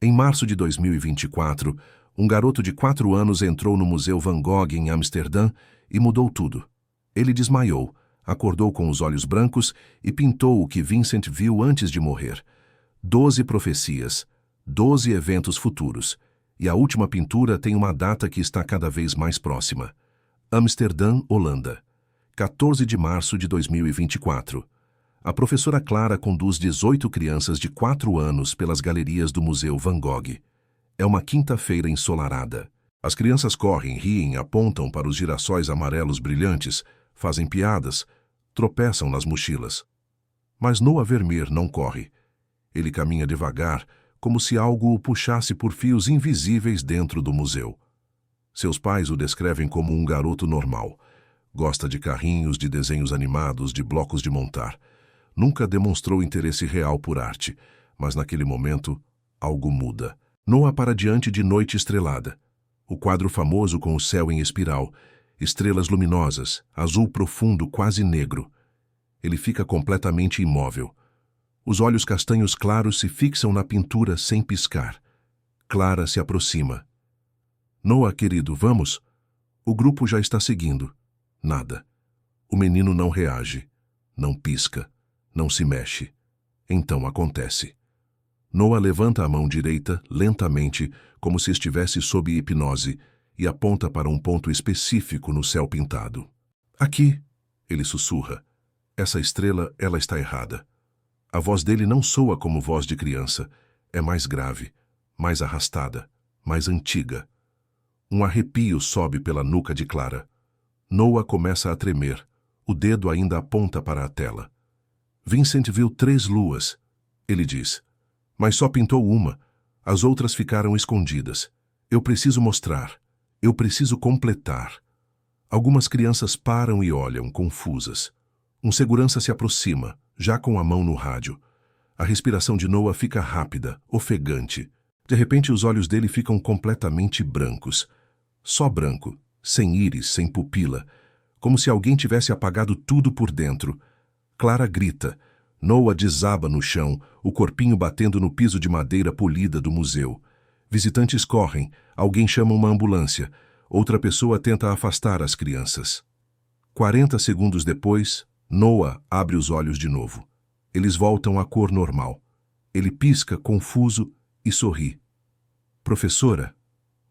Em março de 2024, um garoto de 4 anos entrou no Museu Van Gogh em Amsterdã e mudou tudo. Ele desmaiou, acordou com os olhos brancos e pintou o que Vincent viu antes de morrer. 12 profecias, 12 eventos futuros. E a última pintura tem uma data que está cada vez mais próxima. Amsterdã, Holanda. 14 de março de 2024. A professora Clara conduz 18 crianças de 4 anos pelas galerias do Museu Van Gogh. É uma quinta-feira ensolarada. As crianças correm, riem, apontam para os girassóis amarelos brilhantes, fazem piadas, tropeçam nas mochilas. Mas Noah Vermeer não corre. Ele caminha devagar, como se algo o puxasse por fios invisíveis dentro do museu. Seus pais o descrevem como um garoto normal. Gosta de carrinhos, de desenhos animados, de blocos de montar. Nunca demonstrou interesse real por arte, mas naquele momento, algo muda. Noah para diante de Noite Estrelada. O quadro famoso com o céu em espiral, estrelas luminosas, azul profundo quase negro. Ele fica completamente imóvel. Os olhos castanhos claros se fixam na pintura sem piscar. Clara se aproxima. Noah, querido, vamos? O grupo já está seguindo. Nada. O menino não reage, não pisca, não se mexe. Então acontece. Noah levanta a mão direita, lentamente, como se estivesse sob hipnose, e aponta para um ponto específico no céu pintado. Aqui, ele sussurra. Essa estrela, ela está errada. A voz dele não soa como voz de criança. É mais grave, mais arrastada, mais antiga. Um arrepio sobe pela nuca de Clara. Noah começa a tremer. O dedo ainda aponta para a tela. Vincent viu 3 luas, ele diz. Mas só pintou uma. As outras ficaram escondidas. Eu preciso mostrar. Eu preciso completar. Algumas crianças param e olham, confusas. Um segurança se aproxima, já com a mão no rádio. A respiração de Noah fica rápida, ofegante. De repente os olhos dele ficam completamente brancos. Só branco, sem íris, sem pupila. Como se alguém tivesse apagado tudo por dentro. Clara grita. Noah desaba no chão, o corpinho batendo no piso de madeira polida do museu. Visitantes correm, alguém chama uma ambulância. Outra pessoa tenta afastar as crianças. 40 segundos depois, Noah abre os olhos de novo. Eles voltam à cor normal. Ele pisca, confuso, e sorri. Professora,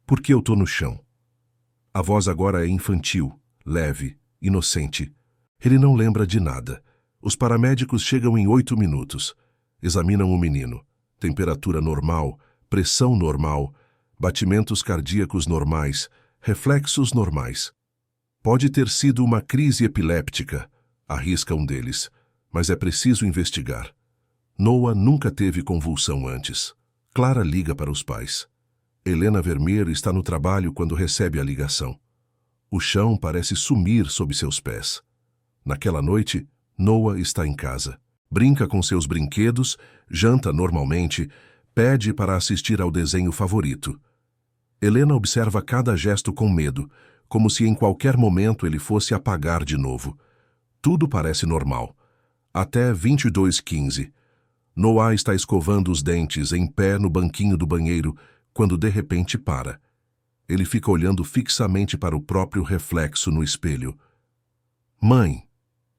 por que eu tô no chão? A voz agora é infantil, leve, inocente. Ele não lembra de nada. Os paramédicos chegam em 8 minutos. Examinam o menino. Temperatura normal, pressão normal, batimentos cardíacos normais, reflexos normais. Pode ter sido uma crise epiléptica, arrisca um deles, mas é preciso investigar. Noah nunca teve convulsão antes. Clara liga para os pais. Helena Vermeer está no trabalho quando recebe a ligação. O chão parece sumir sob seus pés. Naquela noite, Noah está em casa. Brinca com seus brinquedos, janta normalmente, pede para assistir ao desenho favorito. Helena observa cada gesto com medo, como se em qualquer momento ele fosse apagar de novo. Tudo parece normal. Até 22h15. Noah está escovando os dentes em pé no banquinho do banheiro, quando de repente para. Ele fica olhando fixamente para o próprio reflexo no espelho. Mãe,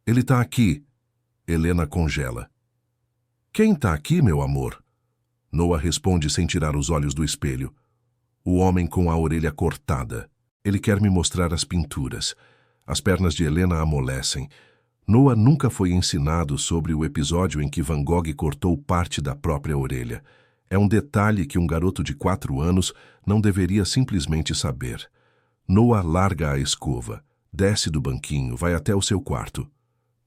ele está aqui. Helena congela. Quem está aqui, meu amor? Noah responde sem tirar os olhos do espelho. O homem com a orelha cortada. Ele quer me mostrar as pinturas. As pernas de Helena amolecem. Noah nunca foi ensinado sobre o episódio em que Van Gogh cortou parte da própria orelha. É um detalhe que um garoto de 4 anos não deveria simplesmente saber. Noah larga a escova, desce do banquinho, vai até o seu quarto.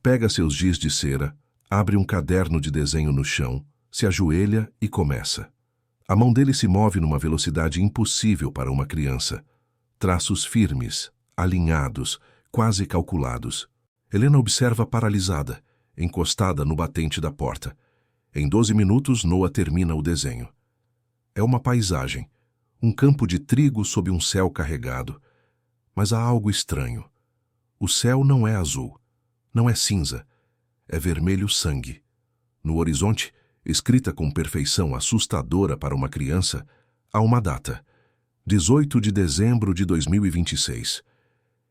Pega seus giz de cera, abre um caderno de desenho no chão, se ajoelha e começa. A mão dele se move numa velocidade impossível para uma criança. Traços firmes, alinhados, quase calculados. Helena observa paralisada, encostada no batente da porta. Em 12 minutos, Noah termina o desenho. É uma paisagem, um campo de trigo sob um céu carregado. Mas há algo estranho. O céu não é azul, não é cinza, é vermelho sangue. No horizonte, escrita com perfeição assustadora para uma criança, há uma data: 18 de dezembro de 2026.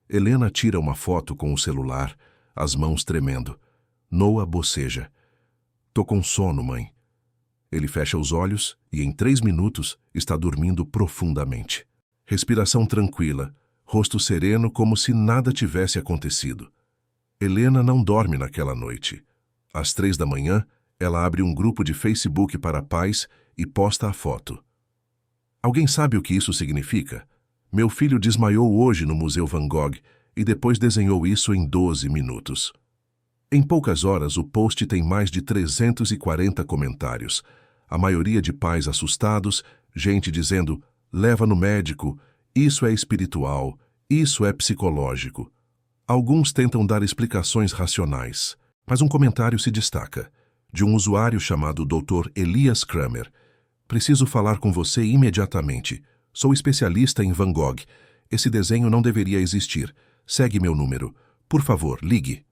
Helena tira uma foto com o celular, as mãos tremendo. Noah boceja. Tô com sono, mãe. Ele fecha os olhos e, em 3 minutos, está dormindo profundamente. Respiração tranquila, rosto sereno como se nada tivesse acontecido. Helena não dorme naquela noite. Às 3 da manhã, ela abre um grupo de Facebook para pais e posta a foto. Alguém sabe o que isso significa? Meu filho desmaiou hoje no Museu Van Gogh e depois desenhou isso em 12 minutos. Em poucas horas, o post tem mais de 340 comentários. A maioria de pais assustados, gente dizendo, leva no médico, isso é espiritual, isso é psicológico. Alguns tentam dar explicações racionais, mas um comentário se destaca, de um usuário chamado Dr. Elias Kramer. Preciso falar com você imediatamente. Sou especialista em Van Gogh. Esse desenho não deveria existir. Segue meu número. Por favor, ligue.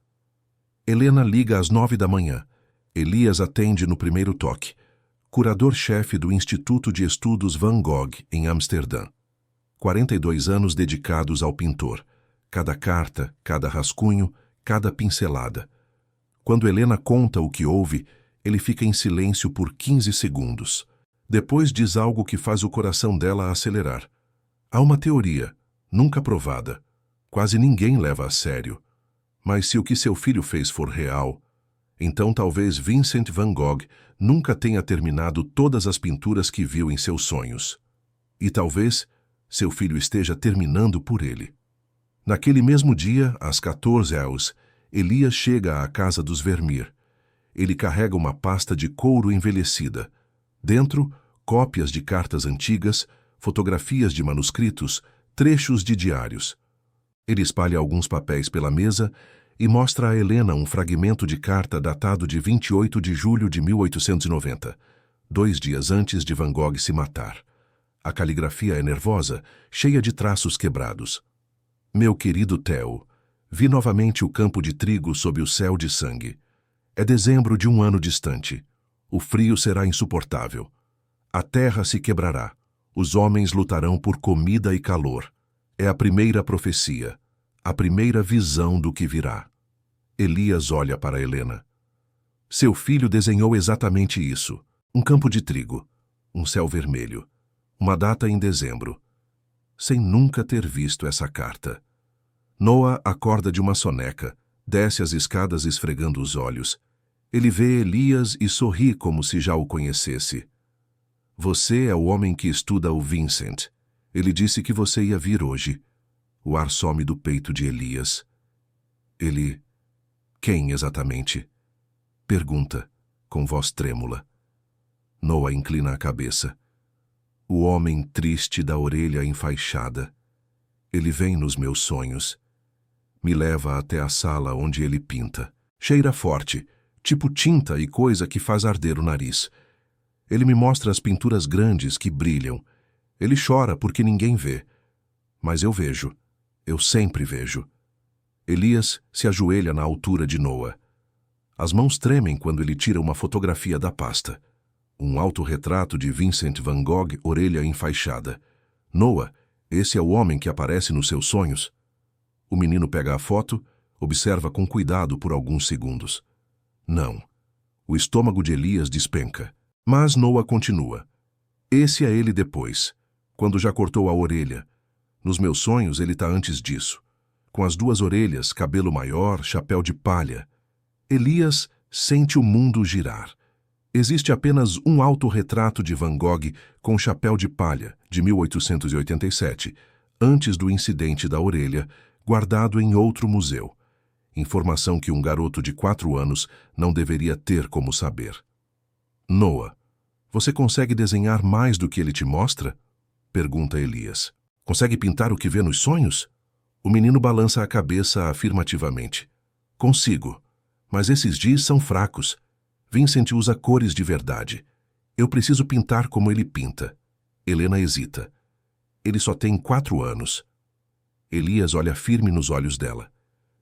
Helena liga às 9 da manhã. Elias atende no primeiro toque. Curador-chefe do Instituto de Estudos Van Gogh, em Amsterdã. 42 anos dedicados ao pintor. Cada carta, cada rascunho, cada pincelada. Quando Helena conta o que houve, ele fica em silêncio por 15 segundos. Depois diz algo que faz o coração dela acelerar. Há uma teoria, nunca provada. Quase ninguém leva a sério. Mas se o que seu filho fez for real, então talvez Vincent van Gogh nunca tenha terminado todas as pinturas que viu em seus sonhos. E talvez seu filho esteja terminando por ele. Naquele mesmo dia, às 14 horas, Elias chega à casa dos Vermeer. Ele carrega uma pasta de couro envelhecida. Dentro, cópias de cartas antigas, fotografias de manuscritos, trechos de diários. Ele espalha alguns papéis pela mesa e mostra a Helena um fragmento de carta datado de 28 de julho de 1890, 2 dias antes de Van Gogh se matar. A caligrafia é nervosa, cheia de traços quebrados. Meu querido Theo, vi novamente o campo de trigo sob o céu de sangue. É dezembro de um ano distante. O frio será insuportável. A terra se quebrará. Os homens lutarão por comida e calor. É a primeira profecia, a primeira visão do que virá. Elias olha para Helena. Seu filho desenhou exatamente isso. Um campo de trigo, um céu vermelho, uma data em dezembro. Sem nunca ter visto essa carta. Noah acorda de uma soneca, desce as escadas esfregando os olhos. Ele vê Elias e sorri como se já o conhecesse. Você é o homem que estuda o Vincent. Ele disse que você ia vir hoje. O ar some do peito de Elias. Ele... Quem exatamente? Pergunta, com voz trêmula. Noah inclina a cabeça. O homem triste da orelha enfaixada. Ele vem nos meus sonhos. Me leva até a sala onde ele pinta. Cheira forte, tipo tinta e coisa que faz arder o nariz. Ele me mostra as pinturas grandes que brilham. Ele chora porque ninguém vê. Mas eu vejo. Eu sempre vejo. Elias se ajoelha na altura de Noah. As mãos tremem quando ele tira uma fotografia da pasta. Um autorretrato de Vincent van Gogh, orelha enfaixada. Noah, esse é o homem que aparece nos seus sonhos? O menino pega a foto, observa com cuidado por alguns segundos. Não. O estômago de Elias despenca. Mas Noah continua. Esse é ele depois, quando já cortou a orelha. Nos meus sonhos ele está antes disso. Com as 2 orelhas, cabelo maior, chapéu de palha. Elias sente o mundo girar. Existe apenas um autorretrato de Van Gogh com chapéu de palha, de 1887, antes do incidente da orelha, guardado em outro museu. Informação que um garoto de 4 anos não deveria ter como saber. Noah, você consegue desenhar mais do que ele te mostra? Pergunta Elias. Consegue pintar o que vê nos sonhos? O menino balança a cabeça afirmativamente. Consigo, mas esses dias são fracos. Vincent usa cores de verdade. Eu preciso pintar como ele pinta. Helena hesita. Ele só tem 4 anos. Elias olha firme nos olhos dela.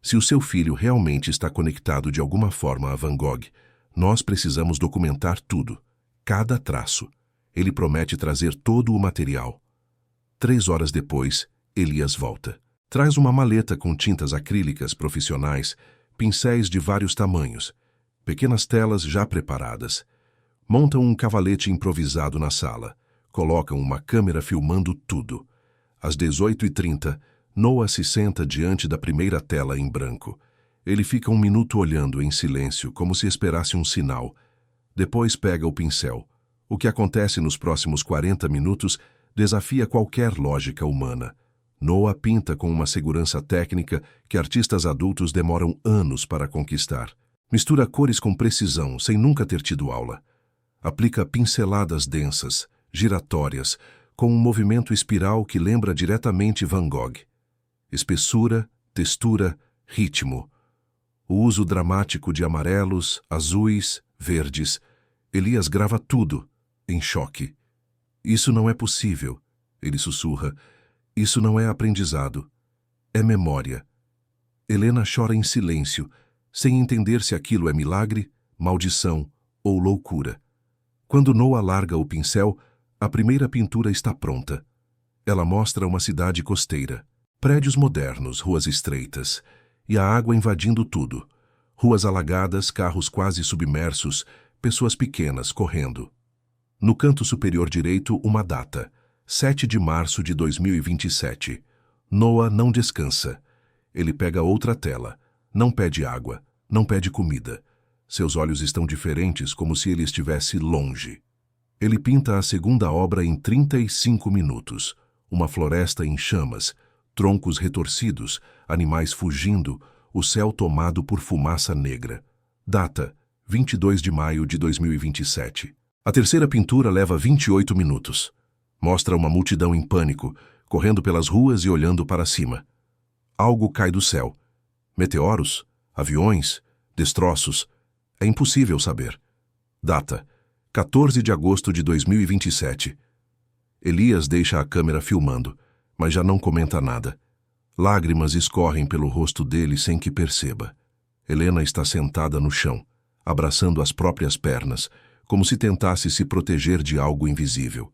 Se o seu filho realmente está conectado de alguma forma a Van Gogh, Nós precisamos documentar tudo, cada traço. Ele promete trazer todo o material. 3 horas depois, Elias volta. Traz uma maleta com tintas acrílicas profissionais, pincéis de vários tamanhos, pequenas telas já preparadas. Montam um cavalete improvisado na sala. Colocam uma câmera filmando tudo. Às 18h30, Noah se senta diante da primeira tela em branco. Ele fica 1 minuto olhando em silêncio, como se esperasse um sinal. Depois pega o pincel. O que acontece nos próximos 40 minutos desafia qualquer lógica humana. Noah pinta com uma segurança técnica que artistas adultos demoram anos para conquistar. Mistura cores com precisão, sem nunca ter tido aula. Aplica pinceladas densas, giratórias, com um movimento espiral que lembra diretamente Van Gogh. Espessura, textura, ritmo. O uso dramático de amarelos, azuis, verdes. Elias grava tudo, em choque. Isso não é possível, ele sussurra. Isso não é aprendizado. É memória. Helena chora em silêncio, sem entender se aquilo é milagre, maldição ou loucura. Quando Noah larga o pincel, a primeira pintura está pronta. Ela mostra uma cidade costeira. Prédios modernos, ruas estreitas, e a água invadindo tudo. Ruas alagadas, carros quase submersos, pessoas pequenas correndo. No canto superior direito, uma data, 7 de março de 2027. Noah não descansa. Ele pega outra tela. Não pede água, não pede comida. Seus olhos estão diferentes, como se ele estivesse longe. Ele pinta a segunda obra em 35 minutos. Uma floresta em chamas, troncos retorcidos, animais fugindo, o céu tomado por fumaça negra. Data, 22 de maio de 2027. A terceira pintura leva 28 minutos. Mostra uma multidão em pânico, correndo pelas ruas e olhando para cima. Algo cai do céu. Meteoros? Aviões? Destroços? É impossível saber. Data, 14 de agosto de 2027. Elias deixa a câmera filmando, mas já não comenta nada. Lágrimas escorrem pelo rosto dele sem que perceba. Helena está sentada no chão, abraçando as próprias pernas, como se tentasse se proteger de algo invisível.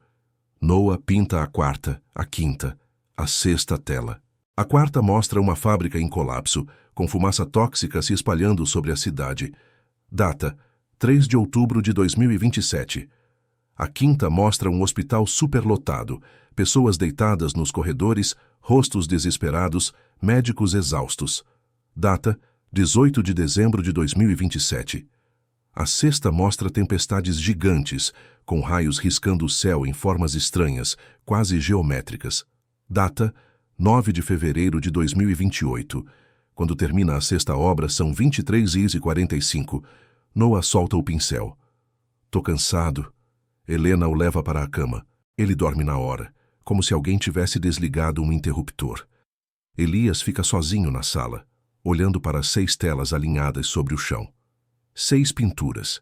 Noah pinta a quarta, a quinta, a sexta tela. A quarta mostra uma fábrica em colapso, com fumaça tóxica se espalhando sobre a cidade. Data, 3 de outubro de 2027. A quinta mostra um hospital superlotado, pessoas deitadas nos corredores, rostos desesperados, médicos exaustos. Data, 18 de dezembro de 2027. A sexta mostra tempestades gigantes, com raios riscando o céu em formas estranhas, quase geométricas. Data, 9 de fevereiro de 2028. Quando termina a sexta obra, são 23h45. Noah solta o pincel. Tô cansado. Helena o leva para a cama. Ele dorme na hora, como se alguém tivesse desligado um interruptor. Elias fica sozinho na sala, olhando para 6 telas alinhadas sobre o chão. 6 pinturas,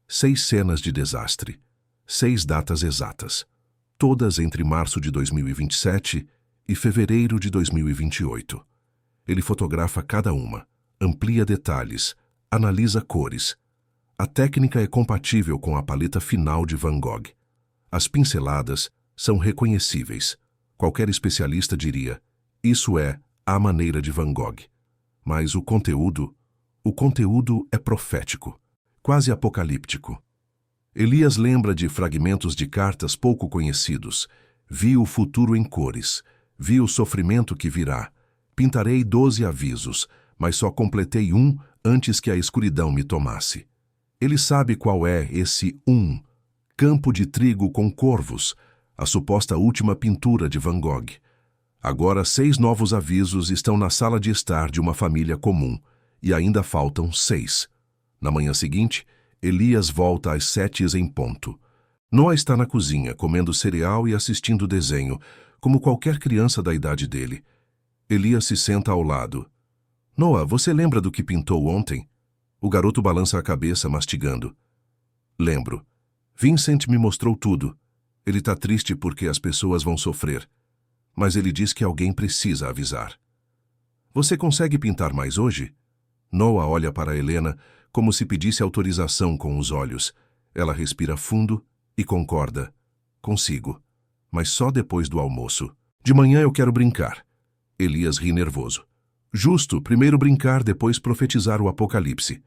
6 cenas de desastre, 6 datas exatas, todas entre março de 2027 e fevereiro de 2028. Ele fotografa cada uma, amplia detalhes, analisa cores. A técnica é compatível com a paleta final de Van Gogh. As pinceladas são reconhecíveis. Qualquer especialista diria, isso é a maneira de Van Gogh. Mas o conteúdo é profético, quase apocalíptico. Elias lembra de fragmentos de cartas pouco conhecidos. Vi o futuro em cores, vi o sofrimento que virá. Pintarei 12 avisos, mas só completei um antes que a escuridão me tomasse. Ele sabe qual é esse um. Campo de trigo com corvos, a suposta última pintura de Van Gogh. Agora 6 novos avisos estão na sala de estar de uma família comum, e ainda faltam 6. Na manhã seguinte, Elias volta às 7 em ponto. Noah está na cozinha, comendo cereal e assistindo desenho, como qualquer criança da idade dele. Elias se senta ao lado. Noah, você lembra do que pintou ontem? O garoto balança a cabeça, mastigando. Lembro. Vincent me mostrou tudo. Ele está triste porque as pessoas vão sofrer. Mas ele diz que alguém precisa avisar. Você consegue pintar mais hoje? Noah olha para Helena, como se pedisse autorização com os olhos. Ela respira fundo e concorda. Consigo, mas só depois do almoço. De manhã eu quero brincar. Elias ri nervoso. Justo, primeiro brincar, depois profetizar o apocalipse.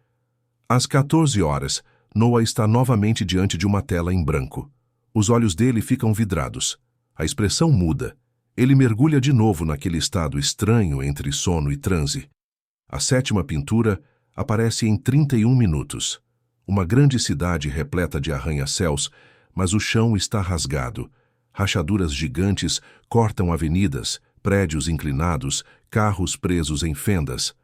Às 14 horas, Noah está novamente diante de uma tela em branco. Os olhos dele ficam vidrados. A expressão muda. Ele mergulha de novo naquele estado estranho entre sono e transe. A sétima pintura aparece em 31 minutos. Uma grande cidade repleta de arranha-céus, mas o chão está rasgado. Rachaduras gigantes cortam avenidas, prédios inclinados, carros presos em fendas.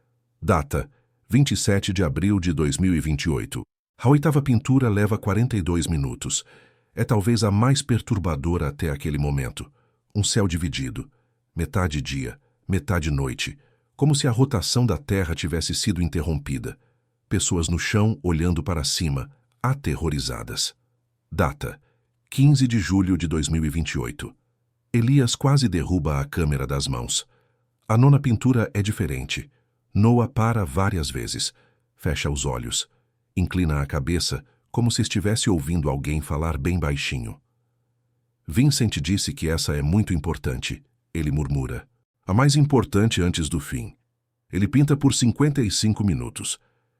Data: 27 de abril de 2028. A oitava pintura leva 42 minutos. É talvez a mais perturbadora até aquele momento. Um céu dividido. Metade dia, metade noite. Como se a rotação da Terra tivesse sido interrompida. Pessoas no chão olhando para cima, aterrorizadas. Data: 15 de julho de 2028. Elias quase derruba a câmera das mãos. A nona pintura é diferente. Noah para várias vezes. Fecha os olhos. Inclina a cabeça, como se estivesse ouvindo alguém falar bem baixinho. Vincent disse que essa é muito importante, ele murmura. A mais importante antes do fim. Ele pinta por 55 minutos.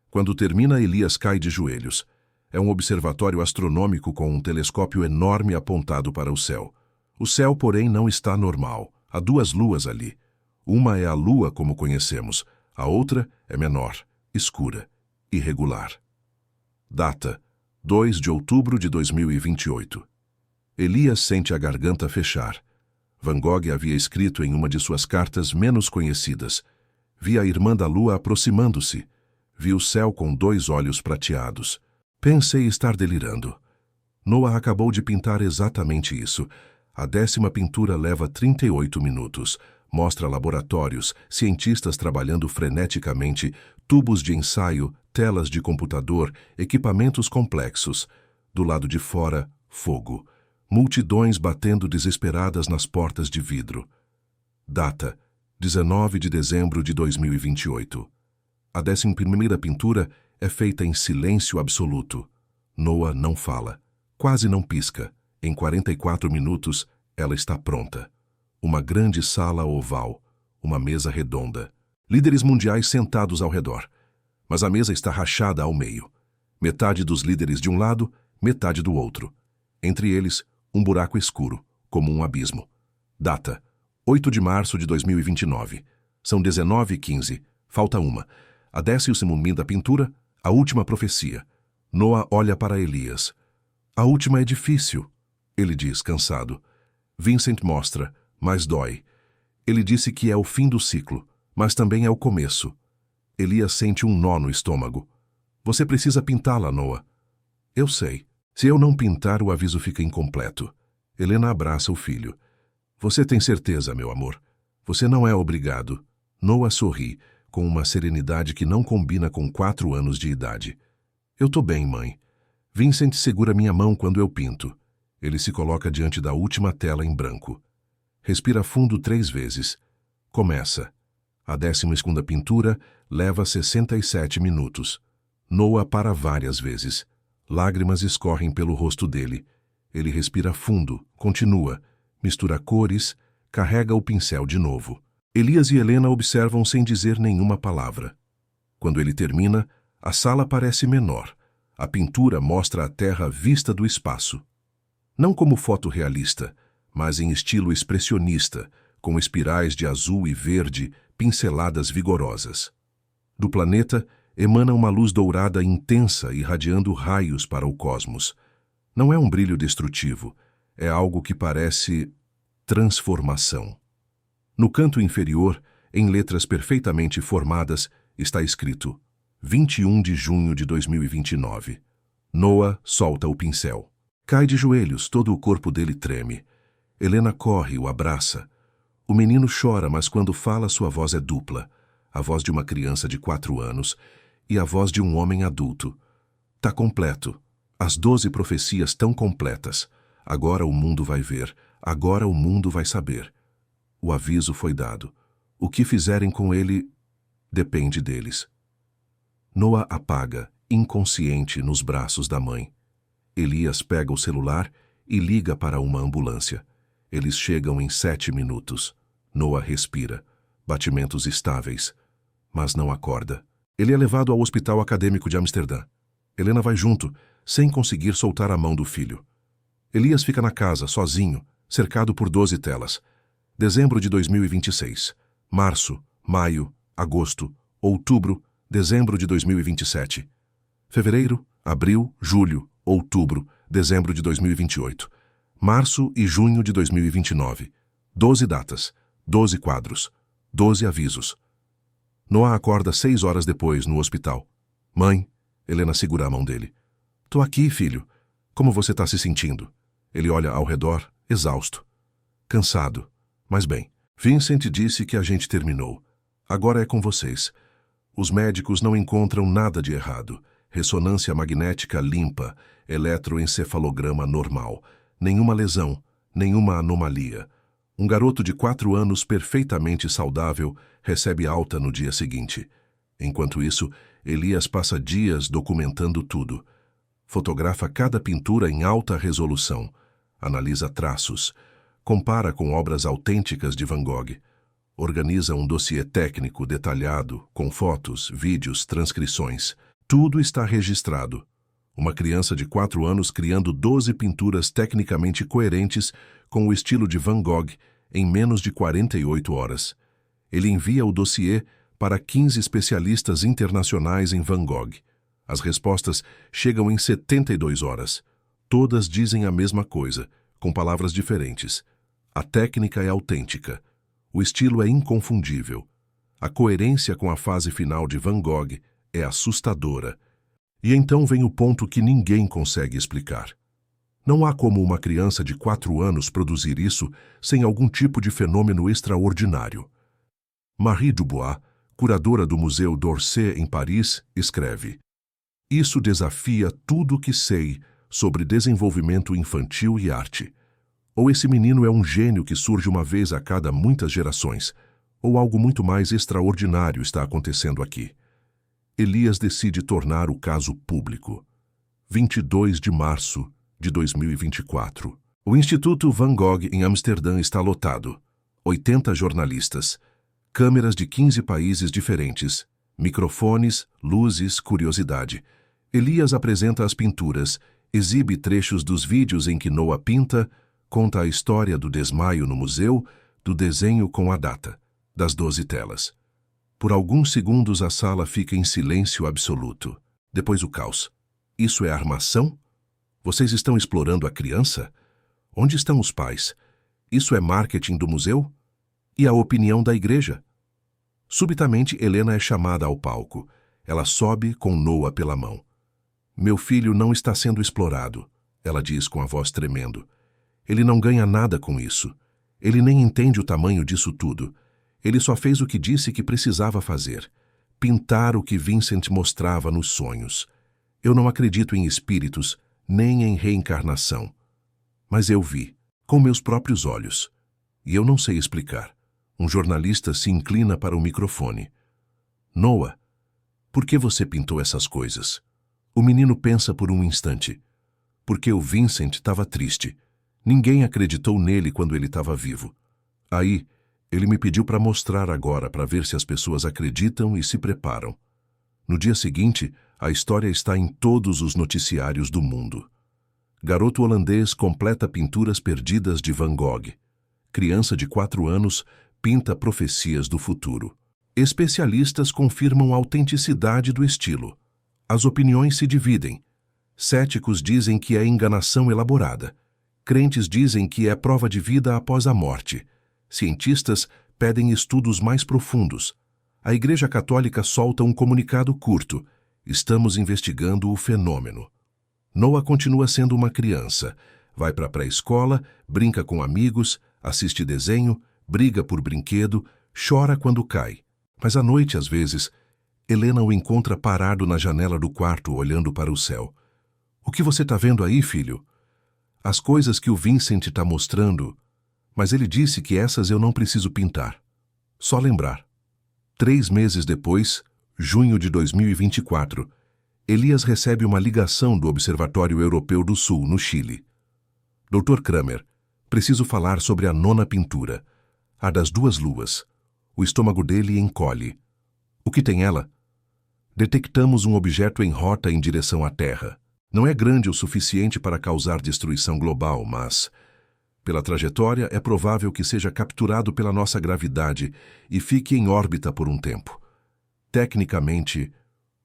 Quando termina, Elias cai de joelhos. É um observatório astronômico com um telescópio enorme apontado para o céu. O céu, porém, não está normal. Há duas luas ali. Uma é a lua como conhecemos. A outra é menor, escura, irregular. Data: 2 de outubro de 2028. Elias sente a garganta fechar. Van Gogh havia escrito em uma de suas cartas menos conhecidas. Vi a irmã da lua aproximando-se. Vi o céu com 2 olhos prateados. Pensei estar delirando. Noah acabou de pintar exatamente isso. A 10ª pintura leva 38 minutos. Mostra laboratórios, cientistas trabalhando freneticamente, tubos de ensaio, telas de computador, equipamentos complexos. Do lado de fora, fogo. Multidões batendo desesperadas nas portas de vidro. Data: 19 de dezembro de 2028. A 11ª pintura é feita em silêncio absoluto. Noah não fala. Quase não pisca. Em 44 minutos, ela está pronta. Uma grande sala oval. Uma mesa redonda. Líderes mundiais sentados ao redor. Mas a mesa está rachada ao meio. Metade dos líderes de um lado, metade do outro. Entre eles, um buraco escuro, como um abismo. Data: 8 de março de 2029. São 19h15. Falta uma. A 10ª pintura, a última profecia. Noah olha para Elias. A última é difícil, ele diz, cansado. Vincent mostra, mas dói. Ele disse que é o fim do ciclo, mas também é o começo. Elias sente um nó no estômago. Você precisa pintá-la, Noah. Eu sei. Se eu não pintar, o aviso fica incompleto. Helena abraça o filho. Você tem certeza, meu amor? Você não é obrigado. Noah sorri, com uma serenidade que não combina com 4 anos de idade. Eu tô bem, mãe. Vincent segura minha mão quando eu pinto. Ele se coloca diante da última tela em branco. Respira fundo 3 vezes. Começa. A 12ª pintura leva 67 minutos. Noah para várias vezes. Lágrimas escorrem pelo rosto dele. Ele respira fundo, continua, mistura cores, carrega o pincel de novo. Elias e Helena observam sem dizer nenhuma palavra. Quando ele termina, a sala parece menor. A pintura mostra a Terra vista do espaço. Não como foto realista, mas em estilo expressionista, com espirais de azul e verde, pinceladas vigorosas. Do planeta, emana uma luz dourada intensa irradiando raios para o cosmos. Não é um brilho destrutivo, é algo que parece transformação. No canto inferior, em letras perfeitamente formadas, está escrito 21 de junho de 2029. Noah solta o pincel. Cai de joelhos, todo o corpo dele treme. Helena corre, o abraça. O menino chora, mas quando fala, sua voz é dupla. A voz de uma criança de 4 anos e a voz de um homem adulto. Tá completo. As 12 profecias tão completas. Agora o mundo vai ver. Agora o mundo vai saber. O aviso foi dado. O que fizerem com ele depende deles. Noah apaga, inconsciente nos braços da mãe. Elias pega o celular e liga para uma ambulância. Eles chegam em 7 minutos. Noah respira. Batimentos estáveis. Mas não acorda. Ele é levado ao Hospital Acadêmico de Amsterdã. Helena vai junto, sem conseguir soltar a mão do filho. Elias fica na casa, sozinho, cercado por 12 telas. Dezembro de 2026. Março, maio, agosto, outubro, dezembro de 2027. Fevereiro, abril, julho, outubro, dezembro de 2028. Março e junho de 2029. 12 datas, 12 quadros, 12 avisos. Noah acorda 6 horas depois, no hospital. Mãe, Helena segura a mão dele. Tô aqui, filho. Como você tá se sentindo? Ele olha ao redor, exausto. Cansado, mas bem. Vincent disse que a gente terminou. Agora é com vocês. Os médicos não encontram nada de errado. Ressonância magnética limpa, eletroencefalograma normal. Nenhuma lesão, nenhuma anomalia. Um garoto de 4 anos perfeitamente saudável recebe alta no dia seguinte. Enquanto isso, Elias passa dias documentando tudo. Fotografa cada pintura em alta resolução. Analisa traços. Compara com obras autênticas de Van Gogh. Organiza um dossiê técnico detalhado, com fotos, vídeos, transcrições. Tudo está registrado. Uma criança de 4 anos criando 12 pinturas tecnicamente coerentes com o estilo de Van Gogh em menos de 48 horas. Ele envia o dossiê para 15 especialistas internacionais em Van Gogh. As respostas chegam em 72 horas. Todas dizem a mesma coisa, com palavras diferentes. A técnica é autêntica. O estilo é inconfundível. A coerência com a fase final de Van Gogh é assustadora. E então vem o ponto que ninguém consegue explicar. Não há como uma criança de 4 anos produzir isso sem algum tipo de fenômeno extraordinário. Marie Dubois, curadora do Museu d'Orsay em Paris, escreve: Isso desafia tudo o que sei sobre desenvolvimento infantil e arte. Ou esse menino é um gênio que surge uma vez a cada muitas gerações, ou algo muito mais extraordinário está acontecendo aqui. Elias decide tornar o caso público. 22 de março de 2024. O Instituto Van Gogh em Amsterdã está lotado. 80 jornalistas. Câmeras de 15 países diferentes. Microfones, luzes, curiosidade. Elias apresenta as pinturas, exibe trechos dos vídeos em que Noah pinta, conta a história do desmaio no museu, do desenho com a data, das 12 telas. Por alguns segundos a sala fica em silêncio absoluto. Depois o caos. Isso é armação? Vocês estão explorando a criança? Onde estão os pais? Isso é marketing do museu? E a opinião da igreja? Subitamente, Helena é chamada ao palco. Ela sobe com Noah pela mão. Meu filho não está sendo explorado, ela diz com a voz tremendo. Ele não ganha nada com isso. Ele nem entende o tamanho disso tudo. Ele só fez o que disse que precisava fazer. Pintar o que Vincent mostrava nos sonhos. Eu não acredito em espíritos, nem em reencarnação. Mas eu vi, com meus próprios olhos. E eu não sei explicar. Um jornalista se inclina para o microfone. Noah, por que você pintou essas coisas? O menino pensa por um instante. Porque o Vincent estava triste. Ninguém acreditou nele quando ele estava vivo. Aí, ele me pediu para mostrar agora para ver se as pessoas acreditam e se preparam. No dia seguinte, a história está em todos os noticiários do mundo. Garoto holandês completa pinturas perdidas de Van Gogh. Criança de 4 anos pinta profecias do futuro. Especialistas confirmam a autenticidade do estilo. As opiniões se dividem. Céticos dizem que é enganação elaborada. Crentes dizem que é prova de vida após a morte. Cientistas pedem estudos mais profundos. A Igreja Católica solta um comunicado curto. Estamos investigando o fenômeno. Noah continua sendo uma criança. Vai para a pré-escola, brinca com amigos, assiste desenho, briga por brinquedo, chora quando cai. Mas à noite, às vezes, Helena o encontra parado na janela do quarto, olhando para o céu. O que você está vendo aí, filho? As coisas que o Vincent está mostrando, mas ele disse que essas eu não preciso pintar. Só lembrar. 3 meses depois, junho de 2024, Elias recebe uma ligação do Observatório Europeu do Sul, no Chile. Dr. Kramer, preciso falar sobre a nona pintura, a das duas luas. O estômago dele encolhe. O que tem ela? Detectamos um objeto em rota em direção à Terra. Não é grande o suficiente para causar destruição global, mas, pela trajetória, é provável que seja capturado pela nossa gravidade e fique em órbita por um tempo. Tecnicamente,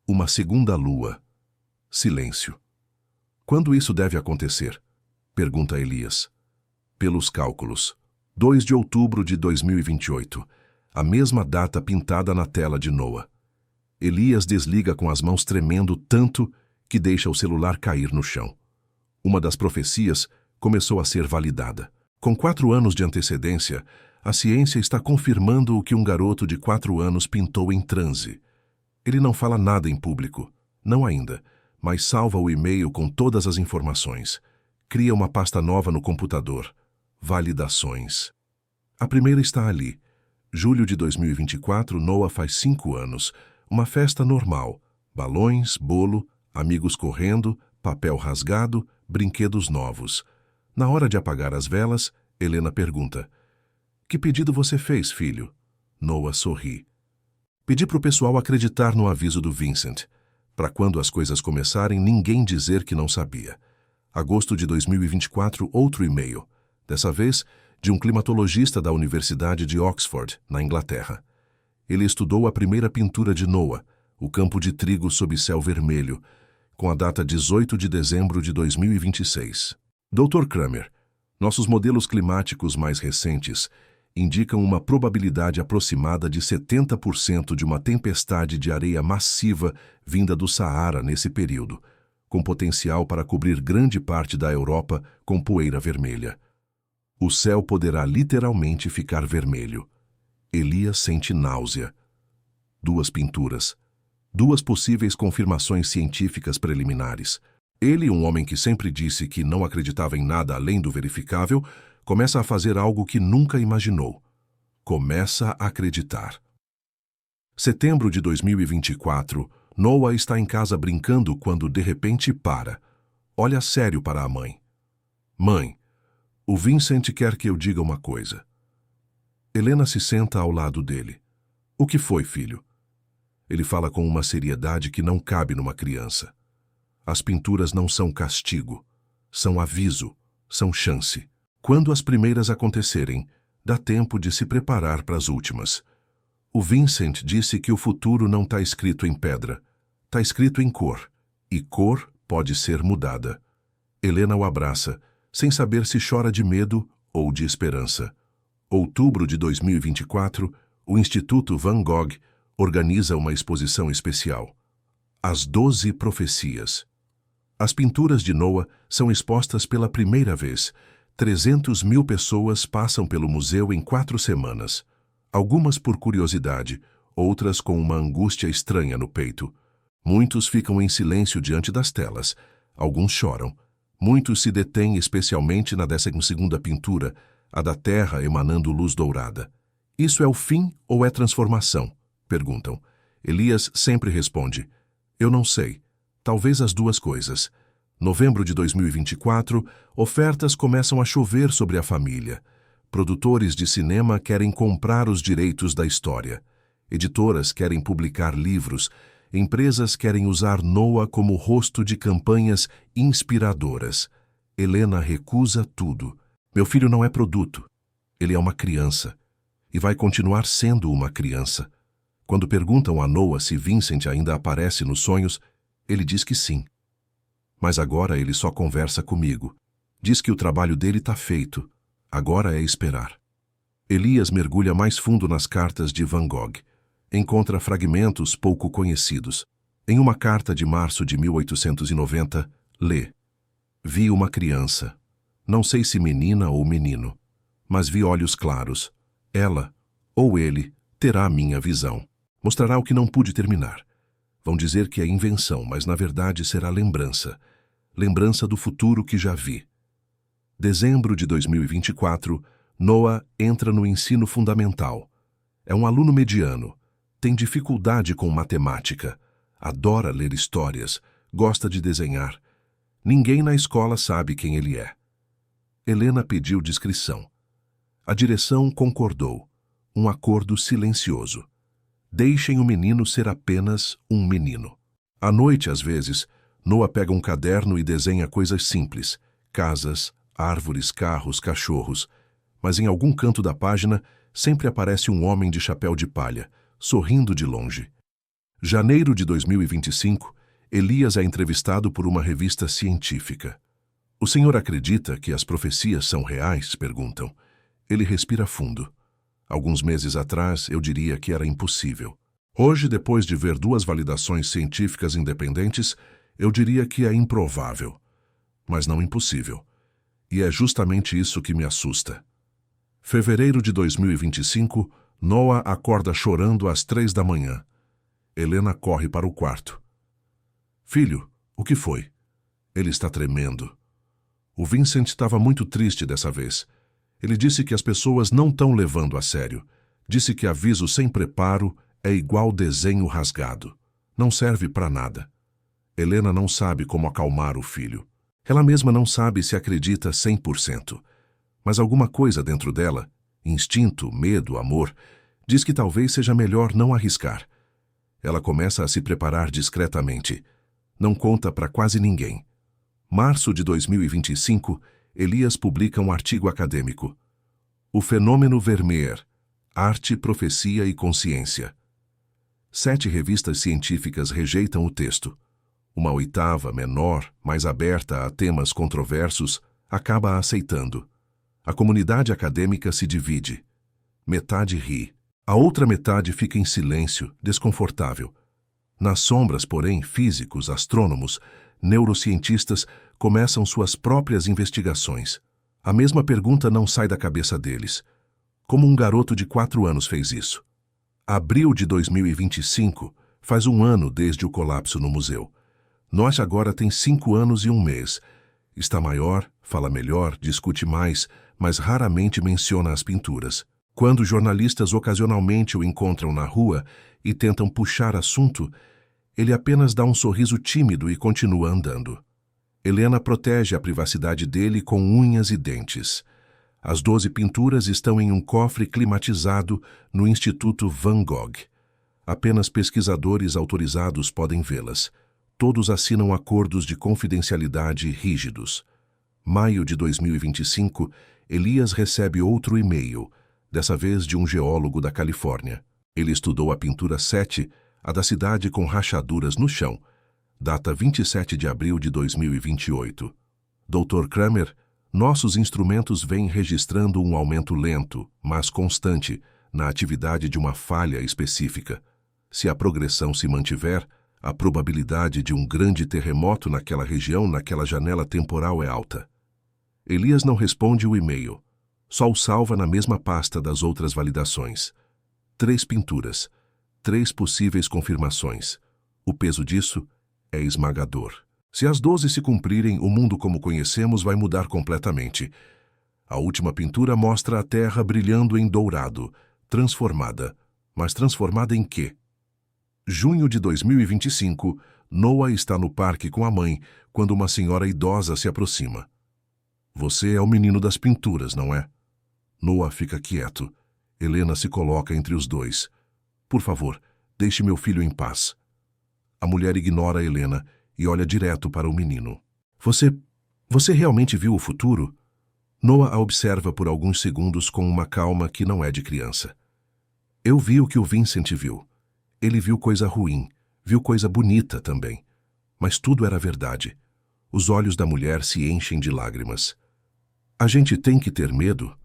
uma segunda lua. Silêncio. Quando isso deve acontecer? Pergunta Elias. Pelos cálculos. 2 de outubro de 2028. A mesma data pintada na tela de Noah. Elias desliga com as mãos tremendo tanto que deixa o celular cair no chão. Uma das profecias começou a ser validada. Com 4 anos de antecedência, a ciência está confirmando o que um garoto de 4 anos pintou em transe. Ele não fala nada em público, não ainda, mas salva o e-mail com todas as informações. Cria uma pasta nova no computador. Validações. A primeira está ali. Julho de 2024, Noah faz 5 anos. Uma festa normal. Balões, bolo, amigos correndo, papel rasgado, brinquedos novos. Na hora de apagar as velas, Helena pergunta: "Que pedido você fez, filho?" Noah sorri. "Pedi para o pessoal acreditar no aviso do Vincent, para quando as coisas começarem ninguém dizer que não sabia." Agosto de 2024, outro e-mail. Dessa vez, de um climatologista da Universidade de Oxford, na Inglaterra. Ele estudou a primeira pintura de Noah, o campo de trigo sob céu vermelho, com a data 18 de dezembro de 2026. Dr. Kramer, nossos modelos climáticos mais recentes indicam uma probabilidade aproximada de 70% de uma tempestade de areia massiva vinda do Saara nesse período, com potencial para cobrir grande parte da Europa com poeira vermelha. O céu poderá literalmente ficar vermelho. Elias sente náusea. 2 pinturas. 2 possíveis confirmações científicas preliminares. Ele, um homem que sempre disse que não acreditava em nada além do verificável, começa a fazer algo que nunca imaginou. Começa a acreditar. Setembro de 2024, Noah está em casa brincando quando de repente para. Olha sério para a mãe. "Mãe, o Vincent quer que eu diga uma coisa." Helena se senta ao lado dele. "O que foi, filho?" Ele fala com uma seriedade que não cabe numa criança. "As pinturas não são castigo, são aviso, são chance. Quando as primeiras acontecerem, dá tempo de se preparar para as últimas. O Vincent disse que o futuro não está escrito em pedra, está escrito em cor, e cor pode ser mudada." Helena o abraça, sem saber se chora de medo ou de esperança. Outubro de 2024, o Instituto Van Gogh organiza uma exposição especial. As 12 Profecias. As pinturas de Noah são expostas pela primeira vez. 300 mil pessoas passam pelo museu em 4 semanas. Algumas por curiosidade, outras com uma angústia estranha no peito. Muitos ficam em silêncio diante das telas. Alguns choram. Muitos se detêm especialmente na 12ª pintura, a da terra emanando luz dourada. "Isso é o fim ou é transformação?" perguntam. Elias sempre responde: "Eu não sei. Talvez as 2 coisas." Novembro de 2024, ofertas começam a chover sobre a família. Produtores de cinema querem comprar os direitos da história. Editoras querem publicar livros. Empresas querem usar Noah como rosto de campanhas inspiradoras. Helena recusa tudo. "Meu filho não é produto. Ele é uma criança. E vai continuar sendo uma criança." Quando perguntam a Noah se Vincent ainda aparece nos sonhos, ele diz que sim. Mas agora ele só conversa comigo. Diz que o trabalho dele está feito. Agora é esperar. Elias mergulha mais fundo nas cartas de Van Gogh. Encontra fragmentos pouco conhecidos. Em uma carta de março de 1890, lê: "Vi uma criança. Não sei se menina ou menino, mas vi olhos claros. Ela, ou ele, terá a minha visão. Mostrará o que não pude terminar. Vão dizer que é invenção, mas na verdade será lembrança. Lembrança do futuro que já vi." Dezembro de 2024, Noah entra no ensino fundamental. É um aluno mediano. Tem dificuldade com matemática. adora ler histórias, gosta de desenhar. Ninguém na escola sabe quem ele é. Helena pediu discrição. A direção concordou. Um acordo silencioso. Deixem o menino ser apenas um menino. À noite, às vezes, Noah pega um caderno e desenha coisas simples. Casas, árvores, carros, cachorros. Mas em algum canto da página, sempre aparece um homem de chapéu de palha, sorrindo de longe. Janeiro de 2025, Elias é entrevistado por uma revista científica. O senhor acredita que as profecias são reais? Perguntam. Ele respira fundo. Alguns meses atrás, eu diria que era impossível. Hoje, depois de ver 2 validações científicas independentes, eu diria que é improvável. Mas não impossível. E é justamente isso que me assusta. Fevereiro de 2025, Noah acorda chorando às 3 da manhã. Helena corre para o quarto. Filho, o que foi? Ele está tremendo. O Vincent estava muito triste dessa vez. Ele disse que as pessoas não estão levando a sério. Disse que aviso sem preparo é igual desenho rasgado. Não serve para nada. Helena não sabe como acalmar o filho. Ela mesma não sabe se acredita 100%. Mas alguma coisa dentro dela, instinto, medo, amor, diz que talvez seja melhor não arriscar. Ela começa a se preparar discretamente. Não conta para quase ninguém. Março de 2025, Elias publica um artigo acadêmico. O fenômeno Vermeer, Arte, Profecia e Consciência. 7 revistas científicas rejeitam o texto. Uma 8ª, menor, mais aberta a temas controversos, acaba aceitando. A comunidade acadêmica se divide. Metade ri. A outra metade fica em silêncio, desconfortável. Nas sombras, porém, físicos, astrônomos, neurocientistas começam suas próprias investigações. A mesma pergunta não sai da cabeça deles. Como um garoto de 4 anos fez isso? Abril de 2025, faz 1 ano desde o colapso no museu. Noah agora tem 5 anos e 1 mês. Está maior, fala melhor, discute mais, mas raramente menciona as pinturas. Quando jornalistas ocasionalmente o encontram na rua e tentam puxar assunto, ele apenas dá um sorriso tímido e continua andando. Helena protege a privacidade dele com unhas e dentes. As 12 pinturas estão em um cofre climatizado no Instituto Van Gogh. Apenas pesquisadores autorizados podem vê-las. Todos assinam acordos de confidencialidade rígidos. Maio de 2025, Elias recebe outro e-mail, dessa vez de um geólogo da Califórnia. Ele estudou a pintura 7, a da cidade com rachaduras no chão, data 27 de abril de 2028. Dr. Kramer, nossos instrumentos vêm registrando um aumento lento, mas constante, na atividade de uma falha específica. Se a progressão se mantiver, a probabilidade de um grande terremoto naquela região, naquela janela temporal, é alta. Elias não responde o e-mail. Só o salva na mesma pasta das outras validações. 3 pinturas, 3 possíveis confirmações. O peso disso é esmagador. Se as 12 se cumprirem, o mundo como conhecemos vai mudar completamente. A última pintura mostra a Terra brilhando em dourado, transformada. Mas transformada em quê? Junho de 2025, Noah está no parque com a mãe, quando uma senhora idosa se aproxima. Você é o menino das pinturas, não é? Noah fica quieto. Helena se coloca entre os dois. Por favor, deixe meu filho em paz. A mulher ignora Helena e olha direto para o menino. Você realmente viu o futuro? Noah a observa por alguns segundos com uma calma que não é de criança. Eu vi o que o Vincent viu. Ele viu coisa ruim, viu coisa bonita também. Mas tudo era verdade. Os olhos da mulher se enchem de lágrimas. A gente tem que ter medo?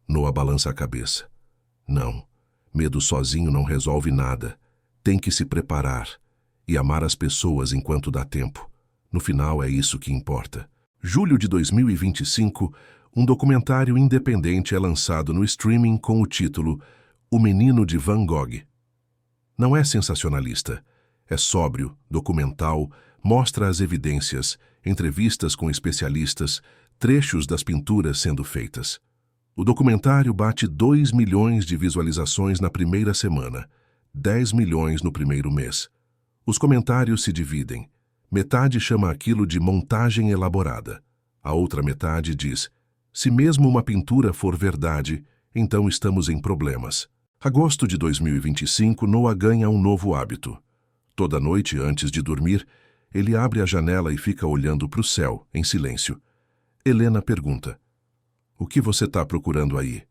Noah balança a cabeça. Não, medo sozinho não resolve nada. Tem que se preparar e amar as pessoas enquanto dá tempo. No final é isso que importa. Julho de 2025, um documentário independente é lançado no streaming com o título O Menino de Van Gogh. Não é sensacionalista. É sóbrio, documental, mostra as evidências, entrevistas com especialistas, trechos das pinturas sendo feitas. O documentário bate 2 milhões de visualizações na primeira semana, 10 milhões no primeiro mês. Os comentários se dividem. Metade chama aquilo de montagem elaborada. A outra metade diz: se mesmo uma pintura for verdade, então estamos em problemas. Agosto de 2025, Noah ganha um novo hábito. Toda noite, antes de dormir, ele abre a janela e fica olhando para o céu, em silêncio. Helena pergunta: o que você está procurando aí?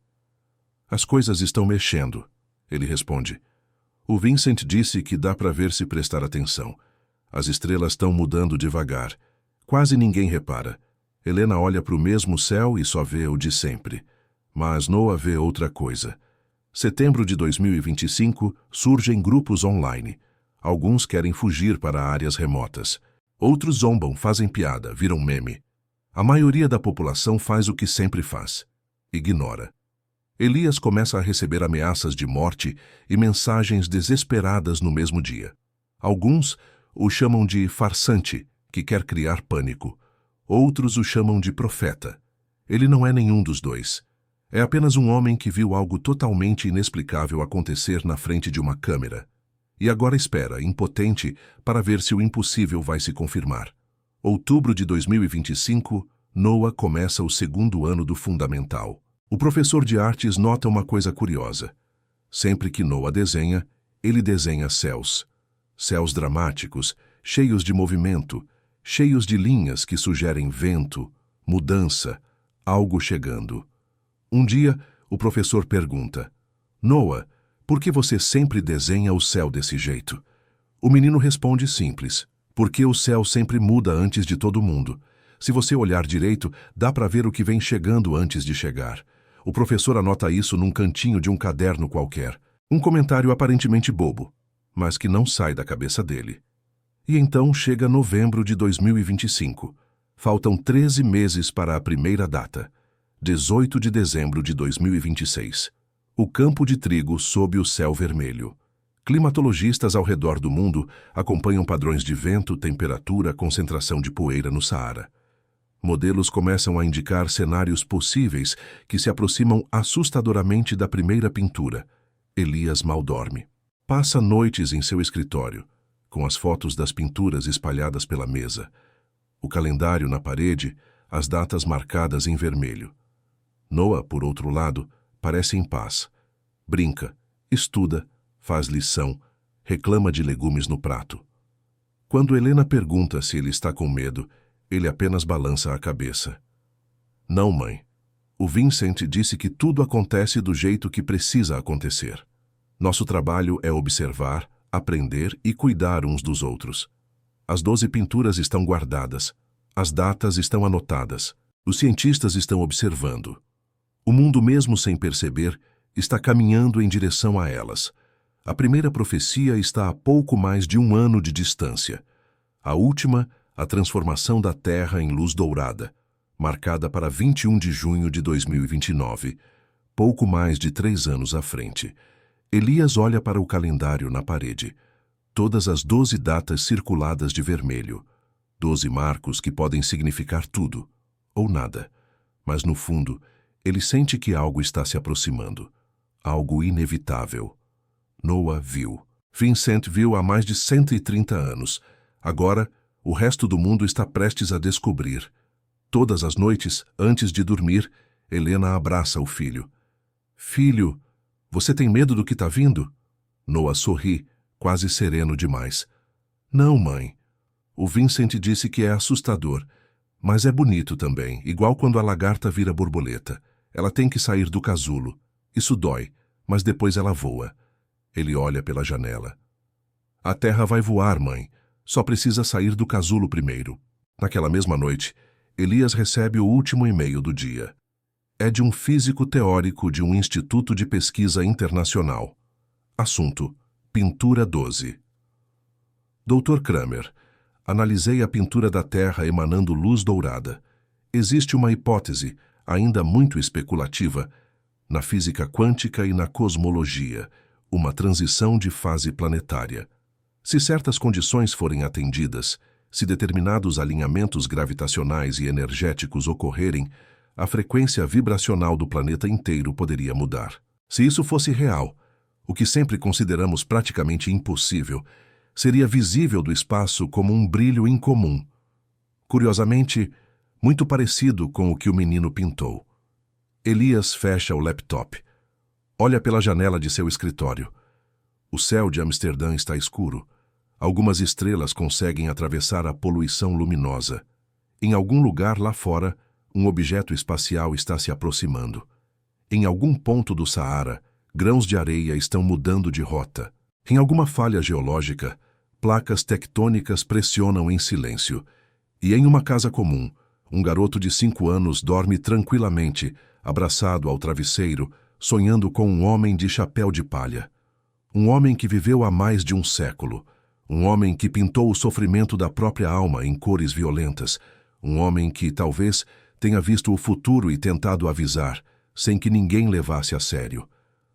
As coisas estão mexendo, ele responde. O Vincent disse que dá para ver se prestar atenção. As estrelas estão mudando devagar. Quase ninguém repara. Helena olha para o mesmo céu e só vê o de sempre. Mas Noah vê outra coisa. Setembro de 2025, surgem grupos online. Alguns querem fugir para áreas remotas. Outros zombam, fazem piada, viram meme. A maioria da população faz o que sempre faz: ignora. Elias começa a receber ameaças de morte e mensagens desesperadas no mesmo dia. Alguns o chamam de farsante, que quer criar pânico. Outros o chamam de profeta. Ele não é nenhum dos dois. É apenas um homem que viu algo totalmente inexplicável acontecer na frente de uma câmera. E agora espera, impotente, para ver se o impossível vai se confirmar. Outubro de 2025, Noah começa o segundo ano do fundamental. O professor de artes nota uma coisa curiosa. Sempre que Noah desenha, ele desenha céus. Céus dramáticos, cheios de movimento, cheios de linhas que sugerem vento, mudança, algo chegando. Um dia, o professor pergunta: Noah, por que você sempre desenha o céu desse jeito? O menino responde simples: porque o céu sempre muda antes de todo mundo. Se você olhar direito, dá para ver o que vem chegando antes de chegar. O professor anota isso num cantinho de um caderno qualquer. Um comentário aparentemente bobo, mas que não sai da cabeça dele. E então chega novembro de 2025. Faltam 13 meses para a primeira data. 18 de dezembro de 2026. O campo de trigo sob o céu vermelho. Climatologistas ao redor do mundo acompanham padrões de vento, temperatura, concentração de poeira no Saara. Modelos começam a indicar cenários possíveis que se aproximam assustadoramente da primeira pintura. Elias mal dorme. Passa noites em seu escritório, com as fotos das pinturas espalhadas pela mesa. O calendário na parede, as datas marcadas em vermelho. Noah, por outro lado, parece em paz. Brinca, estuda, faz lição, reclama de legumes no prato. Quando Helena pergunta se ele está com medo, ele apenas balança a cabeça. Não, mãe. O Vincent disse que tudo acontece do jeito que precisa acontecer. Nosso trabalho é observar, aprender e cuidar uns dos outros. As 12 pinturas estão guardadas. As datas estão anotadas. Os cientistas estão observando. O mundo, mesmo sem perceber, está caminhando em direção a elas. A primeira profecia está a pouco mais de um ano de distância. A última, a transformação da Terra em luz dourada, marcada para 21 de junho de 2029, pouco mais de 3 anos à frente. Elias olha para o calendário na parede. Todas as 12 datas circuladas de vermelho. 12 marcos que podem significar tudo, ou nada. Mas no fundo, ele sente que algo está se aproximando. Algo inevitável. Noah viu. Vincent viu há mais de 130 anos. Agora, o resto do mundo está prestes a descobrir. Todas as noites, antes de dormir, Helena abraça o filho. Filho, você tem medo do que está vindo? Noah sorri, quase sereno demais. Não, mãe. O Vincent disse que é assustador, mas é bonito também, igual quando a lagarta vira borboleta. Ela tem que sair do casulo. Isso dói, mas depois ela voa. Ele olha pela janela. A terra vai voar, mãe. Só precisa sair do casulo primeiro. Naquela mesma noite, Elias recebe o último e-mail do dia. É de um físico teórico de um instituto de pesquisa internacional. Assunto: Pintura 12. Dr. Kramer, analisei a pintura da Terra emanando luz dourada. Existe uma hipótese, ainda muito especulativa, na física quântica e na cosmologia, uma transição de fase planetária. Se certas condições forem atendidas, se determinados alinhamentos gravitacionais e energéticos ocorrerem, a frequência vibracional do planeta inteiro poderia mudar. Se isso fosse real, o que sempre consideramos praticamente impossível, seria visível do espaço como um brilho incomum. Curiosamente, muito parecido com o que o menino pintou. Elias fecha o laptop. Olha pela janela de seu escritório. O céu de Amsterdã está escuro. Algumas estrelas conseguem atravessar a poluição luminosa. Em algum lugar lá fora, um objeto espacial está se aproximando. Em algum ponto do Saara, grãos de areia estão mudando de rota. Em alguma falha geológica, placas tectônicas pressionam em silêncio. E em uma casa comum, um garoto de 5 anos dorme tranquilamente, abraçado ao travesseiro, sonhando com um homem de chapéu de palha. Um homem que viveu há mais de um século. Um homem que pintou o sofrimento da própria alma em cores violentas. Um homem que, talvez, tenha visto o futuro e tentado avisar, sem que ninguém levasse a sério.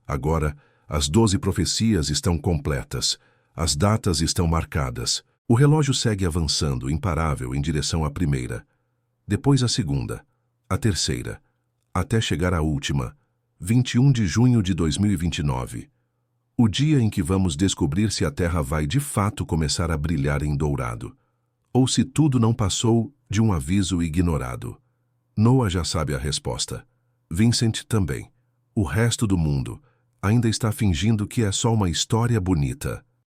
Agora, as 12 profecias estão completas. As datas estão marcadas. O relógio segue avançando, imparável, em direção à primeira. Depois a segunda. A terceira. Até chegar à última. 21 de junho de 2029. O dia em que vamos descobrir se a Terra vai de fato começar a brilhar em dourado. Ou se tudo não passou de um aviso ignorado. Noah já sabe a resposta. Vincent também. O resto do mundo ainda está fingindo que é só uma história bonita.